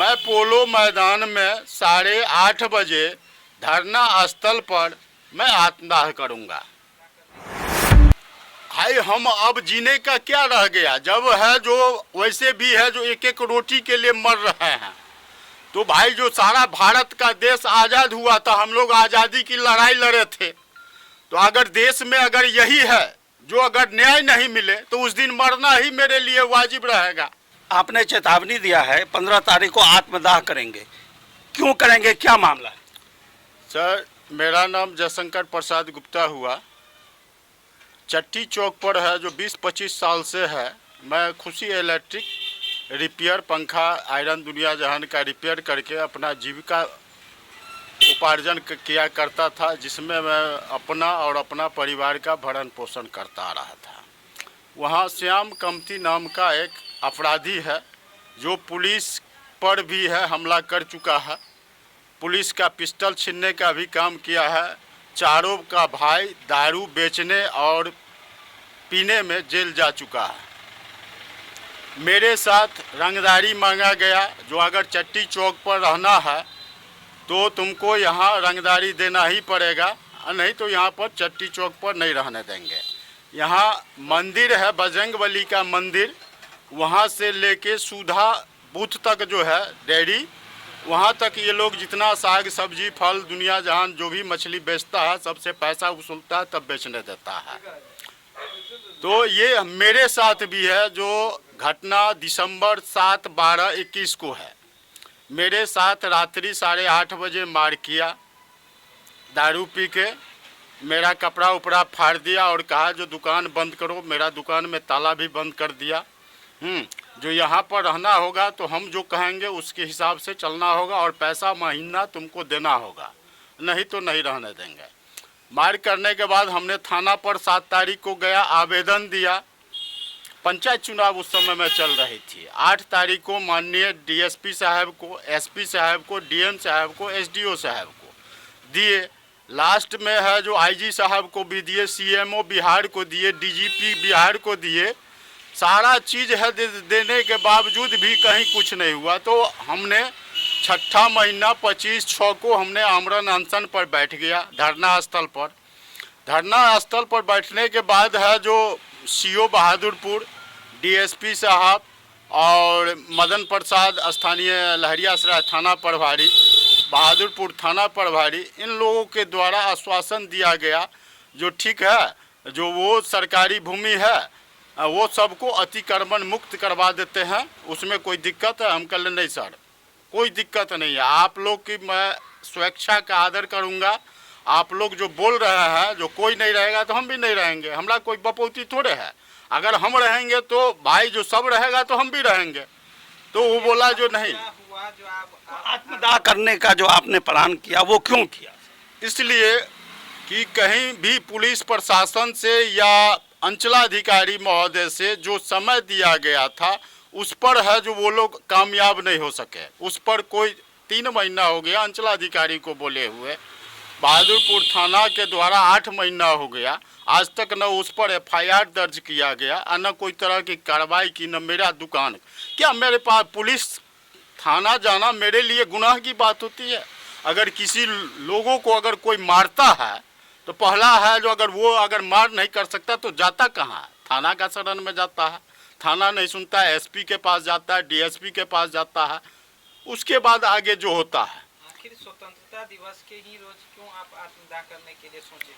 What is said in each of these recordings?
मैं पोलो मैदान में 8:30 बजे धरना स्थल पर मैं आत्मदाह करूंगा। भाई हम अब जीने का क्या रह गया, जब है जो वैसे भी है जो एक एक रोटी के लिए मर रहे हैं। तो भाई जो सारा भारत का देश आज़ाद हुआ था, हम लोग आज़ादी की लड़ाई लड़े थे। तो अगर देश में अगर यही है जो अगर न्याय नहीं मिले तो उस दिन मरना ही मेरे लिए वाजिब रहेगा। आपने चेतावनी दिया है 15 तारीख को आत्मदाह करेंगे, क्यों करेंगे, क्या मामला है? सर, मेरा नाम जयशंकर प्रसाद गुप्ता हुआ। चट्टी चौक पर है जो 20-25 साल से है। मैं खुशी इलेक्ट्रिक रिपेयर, पंखा, आयरन दुनिया जहान का रिपेयर करके अपना जीविका उपार्जन किया करता था, जिसमें मैं अपना और अपना परिवार का भरण पोषण करता रहा था। वहाँ श्याम कमती नाम का एक अपराधी है जो पुलिस पर भी है हमला कर चुका है, पुलिस का पिस्टल छीनने का भी काम किया है। चारों का भाई दारू बेचने और पीने में जेल जा चुका है। मेरे साथ रंगदारी मांगा गया, जो अगर चट्टी चौक पर रहना है तो तुमको यहाँ रंगदारी देना ही पड़ेगा, नहीं तो यहाँ पर चट्टी चौक पर नहीं रहने देंगे। यहाँ मंदिर है बजरंगबली का मंदिर, वहाँ से लेके सुधा बूथ तक जो है डेयरी, वहाँ तक ये लोग जितना साग सब्जी फल दुनिया जहान जो भी मछली बेचता है सबसे पैसा वसूलता है तब बेचने देता है। तो ये मेरे साथ भी है जो घटना दिसंबर 7, 12, 21 को है। मेरे साथ रात्रि 8:30 बजे मार किया, दारू पी के मेरा कपड़ा उपड़ा फाड़ दिया और कहा जो दुकान बंद करो। मेरा दुकान में ताला भी बंद कर दिया। जो यहाँ पर रहना होगा तो हम जो कहेंगे उसके हिसाब से चलना होगा और पैसा महीना तुमको देना होगा, नहीं तो नहीं रहने देंगे। मार करने के बाद हमने थाना पर 7 तारीख को गया, आवेदन दिया। पंचायत चुनाव उस समय में चल रही थी। 8 तारीख को माननीय डीएसपी साहब को, एसपी साहब को, डीएम साहब को, एसडीओ साहब को दिए। लास्ट में है जो आईजी साहब को भी दिए, सीएमओ बिहार को दिए, डीजीपी बिहार को दिए। सारा चीज़ है देने के बावजूद भी कहीं कुछ नहीं हुआ। तो हमने 6ठा महीना 25/6 को हमने आमरण अनशन पर बैठ गया धरना स्थल पर। धरना स्थल पर बैठने के बाद है जो सीओ बहादुरपुर, डीएसपी साहब और मदन प्रसाद स्थानीय लहरियासराय थाना प्रभारी, बहादुरपुर थाना प्रभारी, इन लोगों के द्वारा आश्वासन दिया गया जो ठीक है, जो वो सरकारी भूमि है वो सबको अतिक्रमण मुक्त करवा देते हैं, उसमें कोई दिक्कत है? हम कह नहीं सर, कोई दिक्कत नहीं है। आप लोग की मैं स्वेच्छा का आदर करूंगा। आप लोग जो बोल रहे हैं जो कोई नहीं रहेगा तो हम भी नहीं रहेंगे, हमारा कोई बपौती थोड़े है। अगर हम रहेंगे तो भाई जो सब रहेगा तो हम भी रहेंगे। तो वो बोला जो नहीं। आत्मदाह करने का जो आपने प्लान किया वो क्यों किया? इसलिए कि कहीं भी पुलिस प्रशासन से या अंचलाधिकारी महोदय से जो समय दिया गया था उस पर है जो वो लोग कामयाब नहीं हो सके। उस पर कोई 3 महीना हो गया अंचलाधिकारी को बोले हुए, बहादुरपुर थाना के द्वारा 8 महीना हो गया, आज तक न उस पर एफआईआर दर्ज किया गया, न कोई तरह की कार्रवाई की, न मेरा दुकान। क्या मेरे पास पुलिस थाना जाना मेरे लिए गुनाह की बात होती है? अगर किसी लोगों को अगर कोई मारता है तो पहला है जो अगर वो अगर मार नहीं कर सकता तो जाता कहाँ है? थाना का शरण में जाता है। थाना नहीं सुनता है, एसपी के पास जाता है, डीएसपी के पास जाता है, उसके बाद आगे जो होता है। आखिर स्वतंत्रता दिवस के ही रोज क्यों आप आत्मदाह करने के लिए सोचे?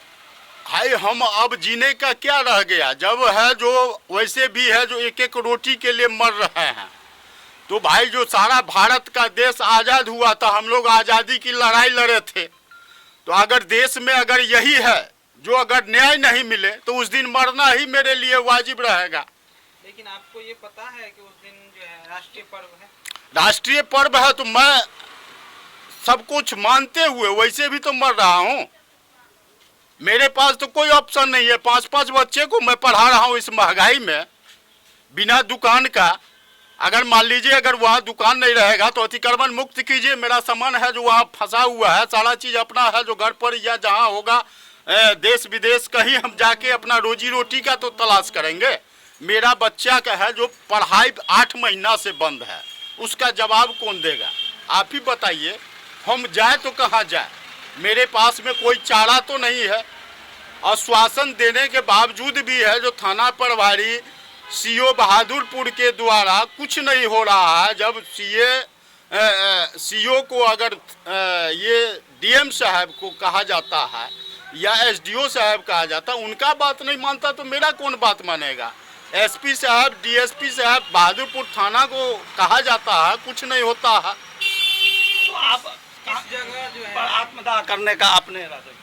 भाई हम अब जीने का क्या रह गया, जब है जो वैसे भी है जो एक एक रोटी के लिए मर रहे हैं। तो भाई जो सारा भारत का देश आज़ाद हुआ था, हम लोग आज़ादी की लड़ाई लड़े थे। तो अगर देश में अगर यही है जो अगर न्याय नहीं मिले तो उस दिन मरना ही मेरे लिए वाजिब रहेगा। लेकिन आपको ये पता है कि उस दिन जो है राष्ट्रीय पर्व है? राष्ट्रीय पर्व है तो मैं सब कुछ मानते हुए वैसे भी तो मर रहा हूँ। मेरे पास तो कोई ऑप्शन नहीं है। 5-5 बच्चे को मैं पढ़ा रहा हूँ इस महंगाई में, बिना दुकान का। अगर मान लीजिए अगर वहाँ दुकान नहीं रहेगा तो अतिक्रमण मुक्त कीजिए। मेरा सामान है जो वहाँ फंसा हुआ है, सारा चीज़ अपना है जो घर पर या जहाँ होगा देश विदेश कहीं हम जाके अपना रोजी रोटी का तो तलाश करेंगे। मेरा बच्चा का है जो पढ़ाई 8 महीना से बंद है, उसका जवाब कौन देगा? आप ही बताइए, हम जाए तो कहाँ जाए? मेरे पास में कोई चारा तो नहीं है। आश्वासन देने के बावजूद भी है जो थाना प्रभारी सीओ बहादुरपुर के द्वारा कुछ नहीं हो रहा है। जब सीओ को अगर ये डीएम साहब को कहा जाता है या एसडीओ साहब कहा जाता है, उनका बात नहीं मानता तो मेरा कौन बात मानेगा? एसपी साहब, डीएसपी साहब, बहादुरपुर थाना को कहा जाता है, कुछ नहीं होता है। तो आप किस जगह जो है आत्मदाह करने का आपने इरादा किया?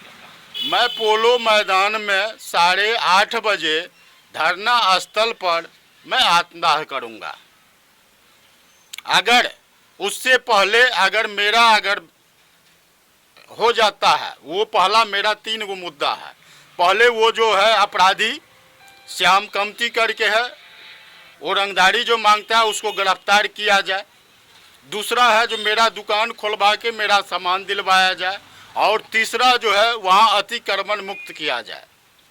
मैं पोलो मैदान में 8:30 बजे धरना स्थल पर मैं आत्मदाह करूंगा। अगर उससे पहले अगर मेरा हो जाता है, वो पहला मेरा 3 गो मुद्दा है। पहले वो जो है अपराधी श्याम कमती करके है, वो रंगदारी जो मांगता है उसको गिरफ्तार किया जाए। दूसरा है जो मेरा दुकान खुलवा के मेरा सामान दिलवाया जाए। और तीसरा जो है वहाँ अतिक्रमण मुक्त किया जाए।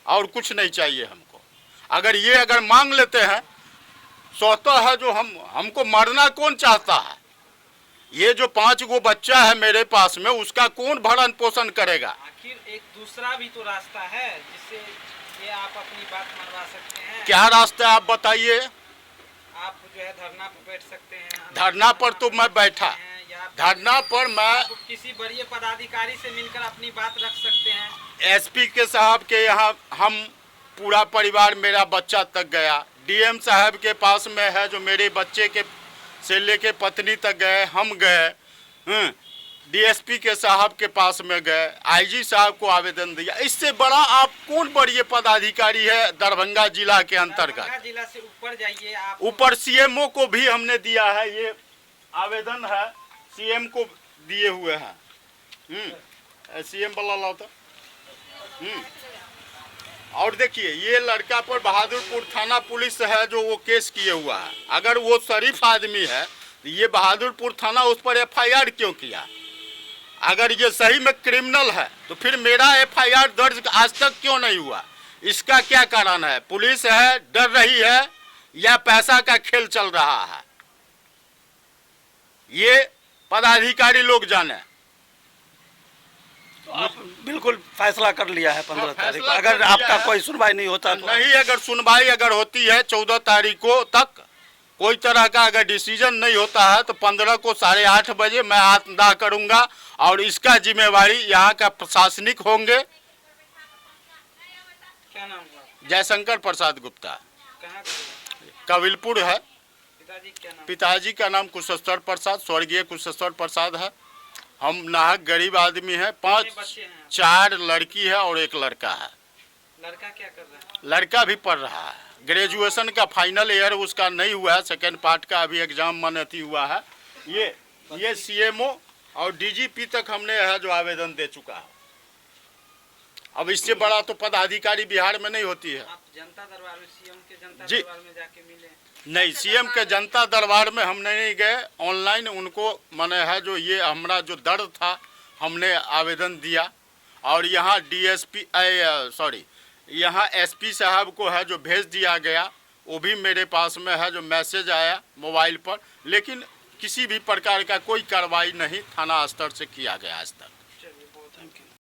और कुछ नहीं चाहिए हमको। अगर मांग लेते हैं, सोचता है जो हमको मरना कौन चाहता है? ये जो 5 गो बच्चा है मेरे पास में, उसका कौन भरण पोषण करेगा? आखिर एक दूसरा भी तो रास्ता है जिससे ये आप अपनी बात मनवा सकते हैं। क्या रास्ता है आप बताइए? आप जो है धरना पर बैठ सकते हैं। धरना पर तो मैं बैठा, या धरना पर मैं आप किसी बड़े पदाधिकारी से मिलकर अपनी बात रख सकते हैं। एसपी के साहब के यहाँ हम पूरा परिवार, मेरा बच्चा तक गया। डीएम साहब के पास में है जो मेरे बच्चे के से लेके पत्नी तक गए, हम गए। डीएसपी के साहब के पास में गए, आईजी साहब को आवेदन दिया। इससे बड़ा आप कौन बड़ी पदाधिकारी है दरभंगा जिला के अंतर्गत? दरभंगा जिला से ऊपर जाइए आप। ऊपर सीएमओ को भी हमने दिया है, ये आवेदन है सीएम को दिए हुए हैं। सीएम वाला लाता। और देखिए, ये लड़का पर बहादुरपुर थाना पुलिस है जो वो केस किए हुआ है। अगर वो शरीफ आदमी है तो ये बहादुरपुर थाना उस पर एफआईआर क्यों किया? अगर ये सही में क्रिमिनल है तो फिर मेरा एफआईआर दर्ज आज तक क्यों नहीं हुआ? इसका क्या कारण है? पुलिस है, डर रही है, या पैसा का खेल चल रहा है? ये पदाधिकारी लोग जाने। तो आप बिल्कुल फैसला कर लिया है 15 तारीख को। फैसला अगर कर लिया आपका है। कोई सुनवाई नहीं होता तो नहीं, अगर सुनवाई होती है 14 तारीख को तक, कोई तरह का अगर डिसीजन नहीं होता है तो 15 को 8:30 बजे मैं आत्मदाह करूंगा। और इसका जिम्मेवारी यहाँ का प्रशासनिक होंगे। क्या नाम हुआ? जयशंकर प्रसाद गुप्ता, कहाँ कविलपुर है। पिताजी क्या नाम? पिताजी का नाम कुशेश्वर प्रसाद, स्वर्गीय कुशेश्वर प्रसाद है। हम नाहक गरीब आदमी हैं। कितने बच्चे हैं? 4 लड़की है और 1 लड़का है। लड़का क्या कर रहा है? लड़का भी पढ़ रहा है, ग्रेजुएशन का फाइनल ईयर उसका नहीं हुआ है, सेकेंड पार्ट का अभी एग्जाम मान्यता हुआ है। ये सीएमओ और डीजीपी तक हमने है जो आवेदन दे चुका है। अब इससे बड़ा तो पदाधिकारी बिहार में नहीं होती है। आप जनता दरबार में, सीएम के जनता जी। दरबार में जाके मिले? नहीं, सीएम के जनता दरबार में हम नहीं गए। ऑनलाइन उनको माने है जो ये हमारा जो दर्द था हमने आवेदन दिया। और यहाँ यहाँ एसपी साहब को है जो भेज दिया गया, वो भी मेरे पास में है जो मैसेज आया मोबाइल पर। लेकिन किसी भी प्रकार का कोई कार्रवाई नहीं थाना स्तर से किया गया आज तक।